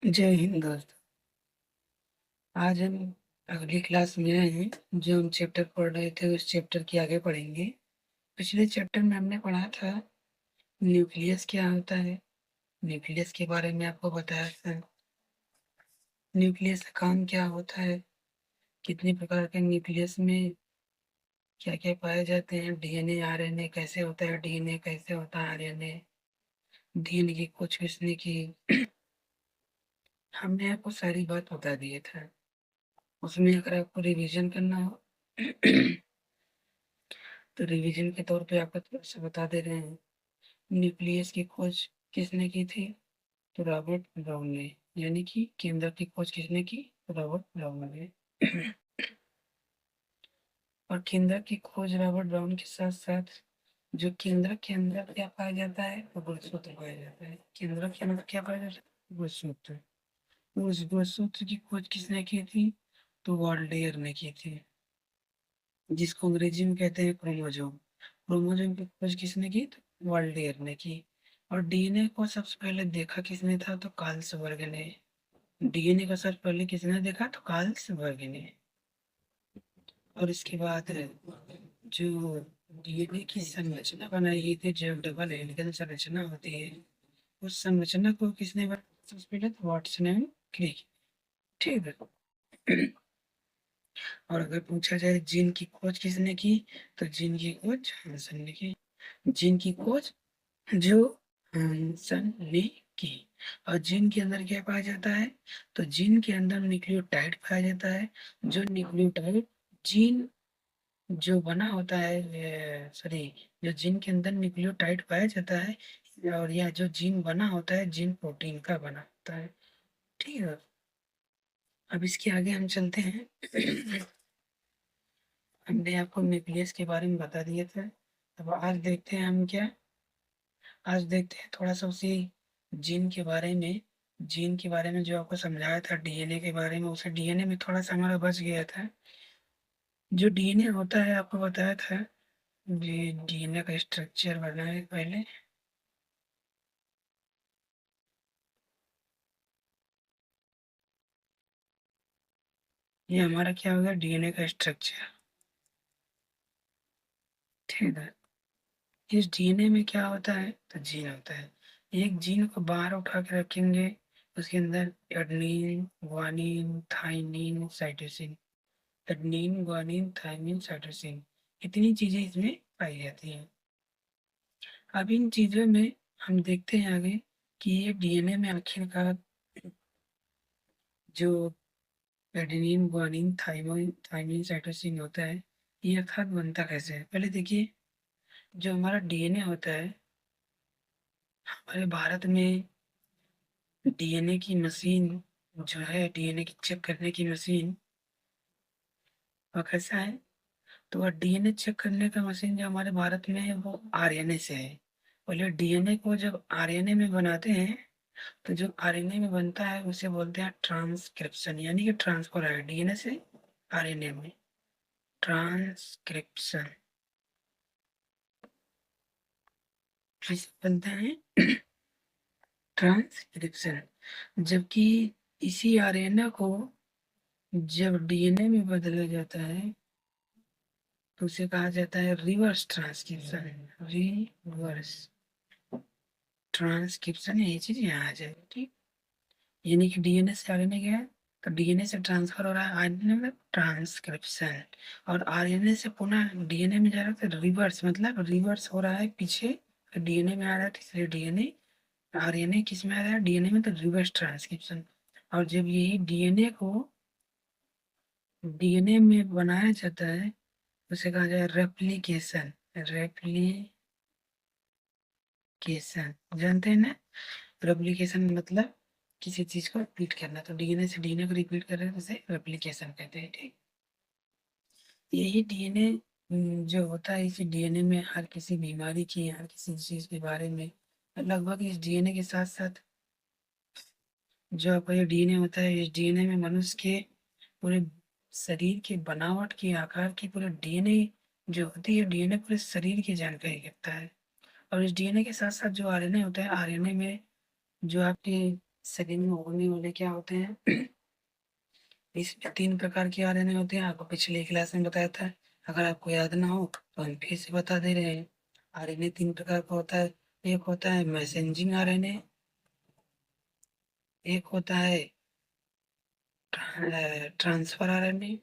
जय हिंद दोस्त। आज हम अगली क्लास में आए हैं। जो हम चैप्टर पढ़ रहे थे उस चैप्टर के आगे पढ़ेंगे। पिछले चैप्टर में हमने पढ़ा था न्यूक्लियस क्या होता है। न्यूक्लियस के बारे में आपको बताया था। न्यूक्लियस का काम क्या होता है, कितने प्रकार के न्यूक्लियस में क्या क्या पाए जाते हैं, डीएनए आरएनए कैसे होता है, डीएनए कैसे होता है, आरएनए, डीएनए की खोज किसने की। हमने आपको सारी बात बता दिए था। उसमें अगर आपको रिवीजन करना हो तो रिवीजन के तौर पे आपको थोड़ा सा बता दे रहे हैं। न्यूक्लियस की खोज किसने की थी? तो रॉबर्ट ब्राउन ने। यानी कि केंद्रक की खोज किसने की? रॉबर्ट ब्राउन ने। और केंद्रक की खोज रॉबर्ट ब्राउन के साथ साथ जो केंद्रक के अंदर क्या पाया जाता है, तो गुणसूत्र पाया जाता है। केंद्रक के अंदर क्या पाया जाता है? गुणसूत्र। उस गुणसूत्र की खोज किसने की थी? तो वाल्डेयर ने की थी, जिसको अंग्रेजी में कहते हैं क्रोमोजोम। क्रोमोजोम की खोज किसने की? तो वाल्डेयर ने की। और डीएनए को सबसे पहले देखा किसने था? तो कार्लसबर्ग ने। डीएनए को सबसे पहले किसने देखा? तो कार्लसबर्ग ने। और इसके बाद जो डीएनए की संरचना बनाई गई थी, जो डबल हेलिकल संरचना होती है, उस संरचना को किसने बनाया सबसे पहले? तो वाटसन एंड क्रिक। ठीक है। और अगर पूछा जाए जीन की खोज किसने की, तो जीन की खोज हॉनसन ने की। जीन की खोज जो हॉनसन ने की। और जीन के अंदर क्या पाया जाता है? तो जीन के अंदर न्यूक्लियोटाइड पाया जाता है। जो न्यूक्लियोटाइड जीन जो बना होता है, सॉरी, जो जीन के अंदर न्यूक्लियोटाइड पाया जाता है, और यह जो जीन बना होता है जीन प्रोटीन का बना होता है। ठीक है। अब इसके आगे हम चलते हैं। हमने आपको न्यूक्लियस के बारे में बता दिया था। अब आज देखते हैं हम क्या, आज देखते हैं थोड़ा सा उसी जीन के बारे में। जीन के बारे में जो आपको समझाया था डीएनए के बारे में, उसे डीएनए में थोड़ा सा हमारा बच गया था। जो डीएनए होता है आपको बताया था। ये डीएनए का स्ट्रक्चर बना है पहले। ये हमारा क्या होगा? डीएनए का स्ट्रक्चर। ठीक है। इस डीएनए में क्या होता है? तो जीन होता है। एक जीन को बाहर उठा के रखेंगे, उसके अंदर adenine, guanine, thymine, cytosine. Adenine, guanine, thymine, cytosine, इतनी चीजें इसमें पाई जाती हैं। अब इन चीजों में हम देखते हैं आगे कि ये डीएनए में आखिरकार जो adenine, guanine, thymine thymine, cytosine होता है, ये अर्थात बनता कैसे है? पहले देखिए, जो हमारा डीएनए होता है, हमारे भारत में डीएनए की मशीन जो है, डीएनए की चेक करने की मशीन, वह कैसा है? तो वह डीएनए चेक करने का मशीन जो हमारे भारत में है वो आरएनए से है। पहले डीएनए को जब आरएनए में बनाते हैं, तो जो आरएनए में बनता है उसे बोलते हैं ट्रांसक्रिप्शन, यानी कि ट्रांसफर है डीएनए से आरएनए में। ट्रांसक्रिप्शन किसे बनता है? ट्रांसक्रिप्शन। जबकि इसी आरएनए को जब डीएनए में बदला जाता है, तो उसे कहा जाता है रिवर्स ट्रांसक्रिप्शन। रिवर्स ट्रांसक्रिप्शन, यही चीज यहाँ आ जाएगी। ठीक। यानी कि डीएनए से आरएनए गया, तो डीएनए से ट्रांसफर हो रहा है आरएनए में, ट्रांसक्रिप्शन। और आरएनए से पुनः डीएनए में जा रहा है, तो रिवर्स, मतलब रिवर्स हो रहा है पीछे, डीएनए में आ रहा है, तो इसलिए डीएनए, आरएनए किस में आ रहा है? डीएनए में, तो रिवर्स ट्रांसक्रिप्शन। और जब यही डीएनए को डीएनए में बनाया जाता है, उसे कहा जाए रेप्लिकेशन। रेप्लिकेशन, जानते हैं ना? रेप्लिकेशन मतलब किसी चीज को रिपीट करना, तो डीएनए से डीएनए को रिपीट कर रहे हैं, उसे रेप्लिकेशन कहते हैं। ठीक। यही डीएनए जो होता है, इसी डीएनए में हर किसी बीमारी की, हर किसी चीज के बारे में, लगभग इस डीएनए के साथ साथ जो आपका ये डीएनए होता है, इस डीएनए में मनुष्य के पूरे शरीर की बनावट की, आकार की, पूरे डीएनए जो होती है, डीएनए पूरे शरीर की जानकारी रखता है। और इस डीएनए के साथ साथ जो आरएनए होता है, आरएनए में जो आपके शरीर में होने वाले क्या होते हैं इसमें 3 प्रकार के आरएनए होते हैं, आपको पिछले क्लास में बताया था। अगर आपको याद ना हो तो हम फिर से बता दे रहे हैं। आरएनए 3 प्रकार का होता है। एक होता है मैसेंजिंग आरएनए, एक होता है ट्रांसफर आरएनए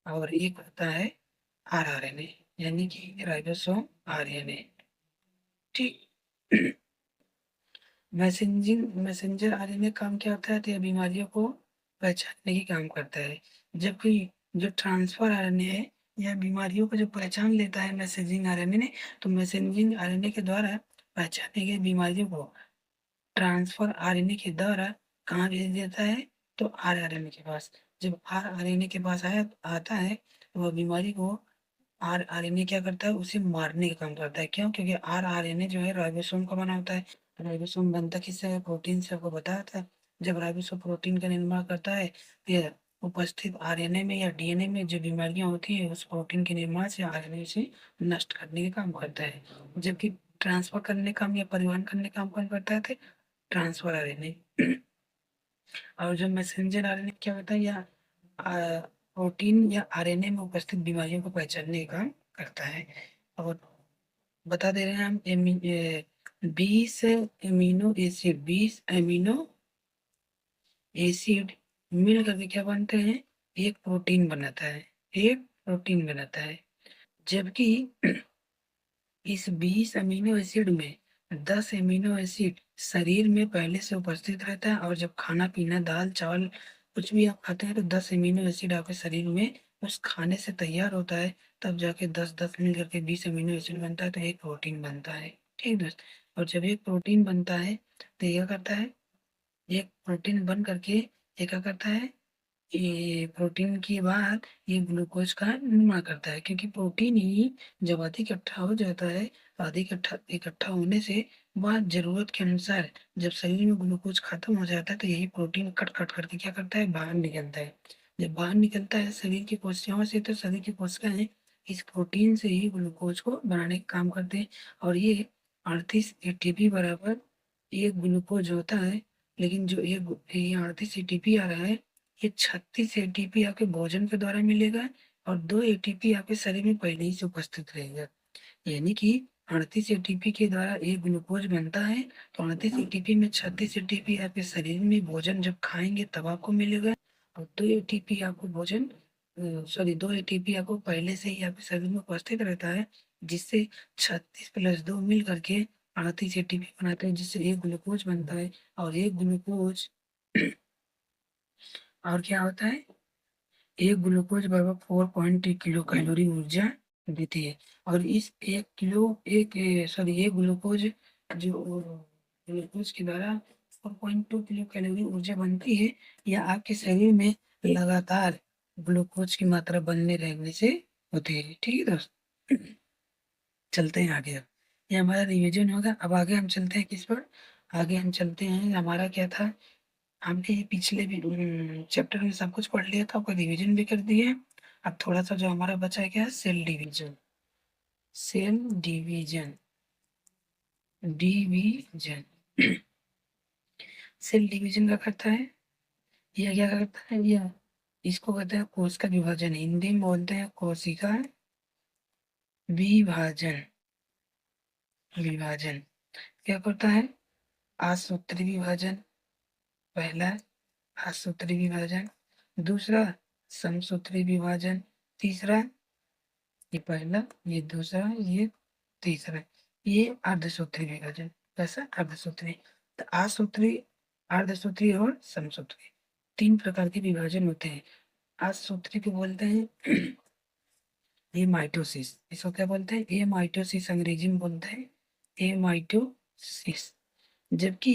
और एक होता है आरआरएनए, यानी कि राइबोसोम आरएनए। ठीक। मैसेंजर आरएनए काम क्या होता है, तो यह बीमारियों को पहचानने की काम करता है। जबकि जो ट्रांसफर आरएनए है, यह बीमारियों को जो पहचान लेता है मैसेजिंग आरएनए ने, तो मैसेजिंग आरएनए के द्वारा पहचाने गए बीमारियों को ट्रांसफर आरएनए के द्वारा कहाँ भेज देता है, तो आरआरएनए के पास। जब आरआरएनए के पास आता है तो वह बीमारी को आरआरएनए क्या करता है, उसे मारने का काम करता है। क्यों? क्योंकि आरआरएनए जो है राइबोसोम का बना होता है। राइबोसोम बनता किससे है? प्रोटीन से, आपको बताया था। जब राइबोसोम प्रोटीन का निर्माण करता है तो यह उपस्थित आरएनए में या डीएनए में जो बीमारियां होती है उस प्रोटीन के निर्माण से आरएनए से नष्ट करने का काम करता है। जबकि ट्रांसफर करने का काम या परिवहन करने का काम कौन करता है? तो ट्रांसफर आरएनए। और जो मैसेंजर आरएनए क्या होता है, या प्रोटीन या आरएनए में उपस्थित बीमारियों को पहचानने का काम करता है। और बता दे रहे हैं हम 20 अमीनो एसिड मिल करके क्या बनते हैं? एक प्रोटीन बनाता है, एक प्रोटीन बनाता है। जबकि इस 20 अमीनो एसिड में 10 अमीनो एसिड शरीर में पहले से उपस्थित रहता है, और जब खाना पीना दाल चावल कुछ भी आप खाते हैं तो 10 अमीनो एसिड आपके शरीर में उस खाने से तैयार होता है। तब जाके 10-10 मिल करके 20 अमीनो एसिड बनता है, तो एक प्रोटीन बनता है। ठीक दोस्त। और जब एक प्रोटीन बनता है तो ये क्या करता है, एक प्रोटीन बन करके ये क्या करता है, ये प्रोटीन के बाद ये ग्लूकोज का निर्माण करता है। क्योंकि प्रोटीन ही जब अधिक इकट्ठा हो जाता है, तो अधिक इकट्ठा इकट्ठा होने से बाद जरूरत के अनुसार जब शरीर में ग्लूकोज खत्म हो जाता है तो यही प्रोटीन कट कट करके क्या करता है, बाहर निकलता है। जब बाहर निकलता है शरीर की कोशिकाओं से, तो शरीर की कोशिकाएं इस प्रोटीन से ही ग्लूकोज को बनाने का काम करते हैं। और ये 38 एटीपी बराबर एक ग्लूकोज होता है। लेकिन जो ये 38 एटीपी आ रहा है, ये 36 एटीपी आपके भोजन के द्वारा मिलेगा, और 2 एटीपी आपके शरीर में पहले ही से उपस्थित रहेगा। यानी कि 38 एटीपी के द्वारा एक ग्लूकोज बनता है, तो 38 एटीपी में 36 एटीपी आपके शरीर में भोजन जब खाएंगे तब आपको मिलेगा। और 2 एटीपी आपको भोजन, सॉरी 2 एटीपी आपको पहले से ही आपके शरीर में उपस्थित रहता है, जिससे 36 + 2 मिल करके 38 एटीपी बनाते हैं, जिससे एक ग्लूकोज बनता है। और एक ग्लूकोज और क्या होता है, एक ग्लूकोज बराबर 4.2 किलो कैलोरी ऊर्जा देती है। और इस एक किलो एक सॉरी एक ग्लूकोज जो ग्लूकोज के द्वारा 4.2 किलो कैलोरी ऊर्जा बनती है, यह आपके शरीर में लगातार ग्लूकोज की मात्रा बनने रहने से होती है। ठीक है दोस्त। चलते हैं आगे। अब ये हमारा रिवीजन होगा। अब आगे हम चलते हैं किस पर, आगे हम चलते हैं, हमारा क्या था, हमने ये पिछले भी चैप्टर में सब कुछ पढ़ लिया था, आपका रिवीजन भी कर दिया। अब थोड़ा सा जो हमारा बचा है क्या है, cell division. Cell division, division. Cell division का करता है, यह क्या करता है, यह इसको कहते हैं कोशिका विभाजन, हिंदी में बोलते हैं कोशिका विभाजन। विभाजन क्या करता है, आसूत्री विभाजन पहला, आसूत्री विभाजन दूसरा, समसूत्री विभाजन तीसरा, ये पहला, ये दूसरा, ये तीसरा, ये अर्धसूत्री विभाजन। कैसा? अर्धसूत्री। तो आसूत्री, अर्धसूत्री और समसूत्री, 3 प्रकार के विभाजन होते हैं। आसूत्री को बोलते हैं ये माइटोसिस, इसको क्या बोलते हैं, ये माइटोसिस अंग्रेजी में बोलते हैं ये माइटोसिस। जबकि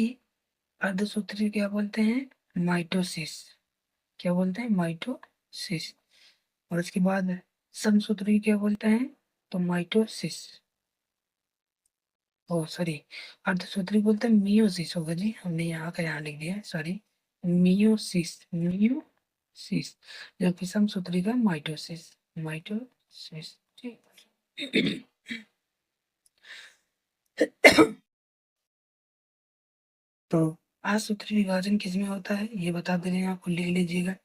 अर्धसूत्री क्या बोलते हैं, माइटोसिस। क्या बोलते हैं, माइटोसिस। और उसके बाद समसूत्री क्या बोलते हैं, तो माइटोसिस। ओ सॉरी, अर्धसूत्री बोलते हैं मियोसिस होगा जी, हमने यहाँ का यहाँ लिख दिया, सॉरी। Meiosis, meiosis. जबकि समसूत्री का माइटोसिस, माइटोसिस। ठीक। तो असूत्री विभाजन किसमें होता है ये बता दे रहे हैं, आपको लिख लीजिएगा।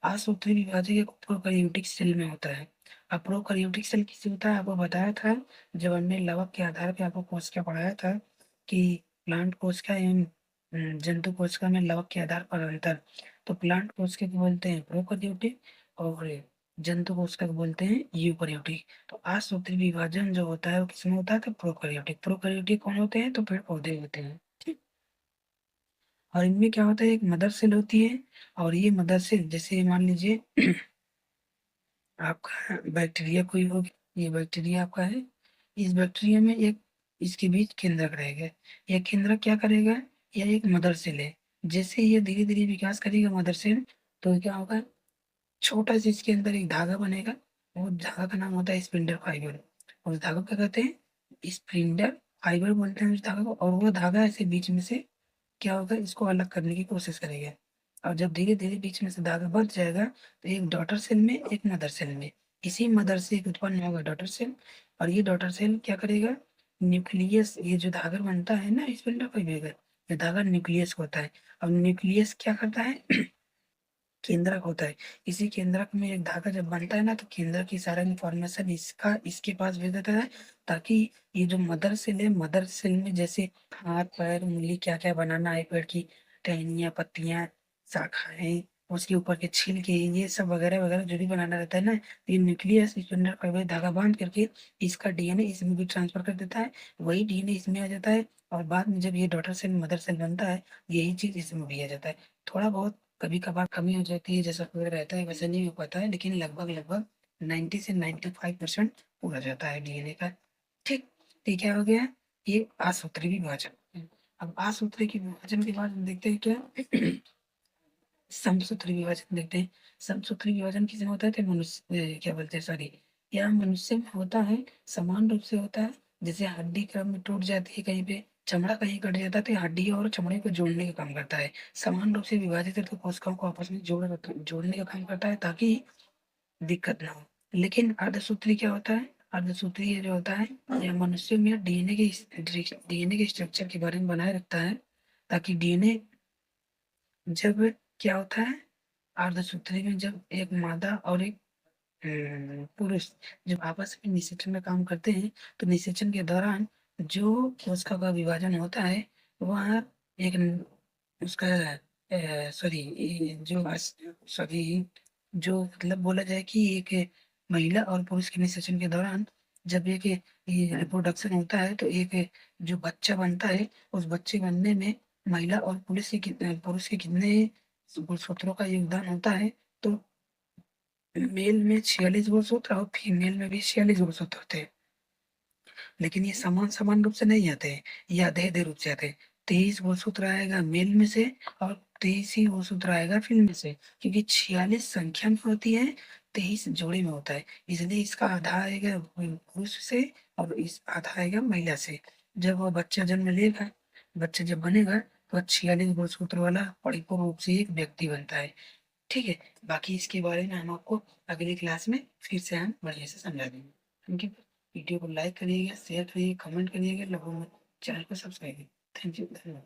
असूत्री विभाजन एक प्रोकैरियोटिक सेल में होता है। अब प्रोकैरियोटिक सेल किससे होता है आपको बताया था, जब हमने लवक के आधार पे आपको कोशिका पढ़ाया था कि प्लांट कोशिका एवं जंतु कोशिका में लवक के आधार पर अंतर। तो प्लांट कोशिका को बोलते हैं प्रोकैरियोटिक और जंतु कोशिका को बोलते हैं यूकैरियोटिक। तो असूत्री विभाजन जो होता है वो किसमें होता है तो प्रोकैरियोटिक। प्रोकैरियोटिक कौन होते हैं तो पेड़ पौधे होते हैं। ठीक। और इनमें क्या होता है एक मदर सेल होती है, और ये मदर सेल जैसे मान लीजिए आपका बैक्टीरिया कोई हो गया, ये बैक्टीरिया आपका है, इस बैक्टीरिया में एक इसके बीच केंद्रक रहेगा। यह केंद्रक क्या करेगा, यह एक मदर सेल है। जैसे ये धीरे धीरे विकास करेगा मदर सेल, तो क्या होगा छोटा सा इसके अंदर एक धागा बनेगा। वो धागा का नाम होता है स्पिंडल फाइबर। उस धागा को क्या कहते हैं स्पिंडल फाइबर बोलते हैं उस धागा को। और वो धागा ऐसे बीच में से क्या होगा इसको अलग करने की कोशिश करेगा। और जब धीरे धीरे बीच में से धागा बच जाएगा तो एक डॉटर सेल में एक मदर सेल में, इसी मदर से एक उत्पन्न होगा डॉटर सेल। और ये डॉटर सेल क्या करेगा न्यूक्लियस, ये जो धागा बनता है ना स्पिंडल फाइबर का, ये धागा न्यूक्लियस होता है। और न्यूक्लियस क्या करता है केंद्रक होता है। इसी केंद्रक में एक धागा जब बनता है ना तो केंद्रक की सारा इंफॉर्मेशन इसका इसके पास भेज देता है, ताकि ये जो मदर सेल है मदर सेल में जैसे हाथ पैर उंगली क्या क्या बनाना है, पेड़ की टहनियाँ पत्तियां शाखाएं उसके ऊपर के छिलके ये सब वगैरह वगैरह जो भी बनाना रहता है ना, तो ये न्यूक्लियस इसके अंदर फाइबर धागा बांध करके इसका डीएनए इसमें भी ट्रांसफर कर देता है। वही डीएनए इसमें आ जाता है, और बाद में जब ये डॉटर सेल मदर सेल बनता है यही चीज इसमें भी आ जाता है। थोड़ा बहुत कभी कभार कमी हो जाती है, जैसा पूरा रहता है वैसा नहीं हो पाता है, लेकिन लगभग लगभग 90 से 95% पूरा जाता है डीएनए का। ठीक। ठीक है हो गया ये आसूत्री विभाजन। अब आसूत्री की विभाजन के बाद हम देखते हैं क्या समसूत्री विभाजन देखते हैं। समसूत्री विभाजन किसमें होता है तो मनुष्य क्या बोलते हैं सॉरी, यह मनुष्य में होता है समान रूप से होता है। जैसे हड्डी क्रम में टूट जाती है कहीं पे चमड़ा कहीं कट जाता है तो ये हड्डी और चमड़े को जोड़ने का काम करता है। समान रूप से विभाजित है तो कोशिकाओं को आपस में जोड़ने का काम करता है ताकि दिक्कत ना हो। लेकिन अर्धसूत्री क्या होता है, अर्धसूत्री ये जो होता है यह मनुष्य में डीएनए के स्ट्रक्चर के बारे में बनाए रखता है, ताकि डीएनए जब क्या होता है अर्धसूत्री में जब एक मादा और एक पुरुष जब आपस में निषेचन का काम करते हैं तो निषेचन के दौरान जो कोशिका का विभाजन होता है वह एक उसका सॉरी जो सॉरी जो मतलब बोला जाए कि एक महिला और पुरुष के निषेचन के दौरान जब एक रिप्रोडक्शन होता है तो एक जो बच्चा बनता है उस बच्चे बनने में महिला और पुरुष के कितने गुणसूत्रों का योगदान होता है। तो मेल में 46 गुणसूत्र और फीमेल में भी 46 गुणसूत्र होते हैं। लेकिन ये समान समान रूप से नहीं आते हैं, ये आधे आधे रूप से आते हैं। 23 गुणसूत्र आएगा मेल में से और 23 ही गुणसूत्र आएगा फीमेल में से, क्योंकि 46 संख्या में होती है 23 जोड़े में होता है। इसलिए इसका आधा आएगा पुरुष से और इस आधा आएगा महिला से। जब वो बच्चा जन्म लेगा, बच्चा जब बनेगा तो 46 गुणसूत्र वाला परिपूर्ण रूप से एक व्यक्ति बनता है। ठीक है। बाकी इसके बारे में हम आपको अगली क्लास में फिर से हम बढ़िया से समझा देंगे। Thank you. वीडियो को लाइक करिएगा शेयर करिएगा कमेंट करिएगा लोगों में, चैनल को सब्सक्राइब करिए। थैंक यू धन्यवाद।